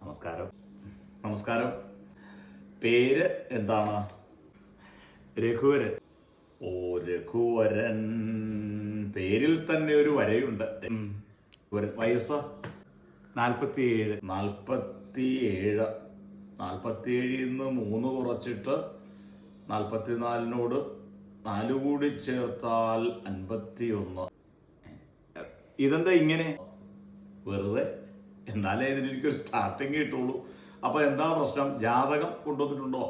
നമസ്കാരം. നമസ്കാരം. പേര് എന്താണ്? രഘുവരൻ. ഓ, രഘുവരൻ. പേരിൽ തന്നെ ഒരു വരയുണ്ട്. വയസ്സ് 47. 47 നിന്ന് 3 കുറച്ചിട്ട് 44 4 കൂടി ചേർത്താൽ 51. ഇതെന്താ ഇങ്ങനെ? വെറുതെ. എന്നാലേ ഇതിനൊരു സ്റ്റാർട്ടിങ് കിട്ടുള്ളൂ. അപ്പൊ എന്താ പ്രശ്നം? ജാതകം കൊണ്ടുവന്നിട്ടുണ്ടോ?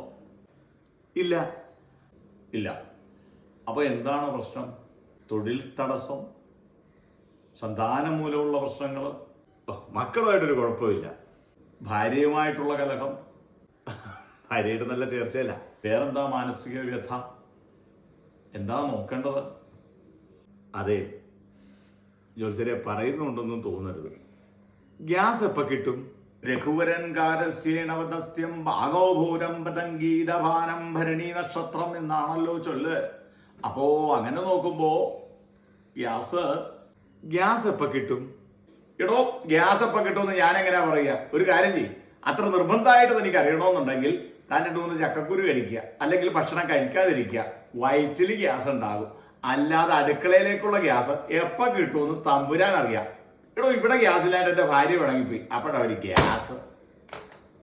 ഇല്ല. അപ്പൊ എന്താണ് പ്രശ്നം? തൊഴിൽ തടസ്സം, സന്താനം മൂലമുള്ള പ്രശ്നങ്ങൾ, മക്കളുമായിട്ടൊരു കുഴപ്പമില്ല, ഭാര്യയുമായിട്ടുള്ള കലഹം, ഭാര്യയുടെ നല്ല ചേർച്ചയില്ല, വേറെന്താ? മാനസിക വ്യഥ. എന്താ നോക്കേണ്ടത്? അതെ, ജോത്സ്യരെ പറയുന്നുണ്ടെന്നും തോന്നരുത്. ഗ്യാസ് എപ്പോൾ കിട്ടും? രഘുവരൻ കാരസ്യേണവതസ്യം ഭാഗോഭൂരം പതംഗീതഭാനം ഭരണി നക്ഷത്രം എന്നാണല്ലോ ചൊല്ല്. അപ്പോ അങ്ങനെ നോക്കുമ്പോ ഗ്യാസ് എപ്പോൾ കിട്ടും? എടോ, ഗ്യാസ് എപ്പോൾ കിട്ടുമെന്ന് ഞാൻ എങ്ങനെയാ പറയുക? ഒരു കാര്യം ചെയ്യും, അത്ര നിർബന്ധമായിട്ട് തനിക്ക് അറിയണമെന്നുണ്ടെങ്കിൽ താൻ 2-3 ചക്കക്കുരു കഴിക്കുക, അല്ലെങ്കിൽ ഭക്ഷണം കഴിക്കാതിരിക്കുക. വയറ്റിൽ ഗ്യാസ് ഉണ്ടാകും. അല്ലാതെ അടുക്കളയിലേക്കുള്ള ഗ്യാസ് എപ്പോൾ കിട്ടുമെന്ന് തമ്പുരാൻ അറിയാം. എടോ, ഇവിടെ ഗ്യാസ് ഇല്ലാണ്ട് എൻ്റെ ഭാര്യ പിണങ്ങിപ്പോയി. അപ്പോഴാ ഒരു ഗ്യാസ്.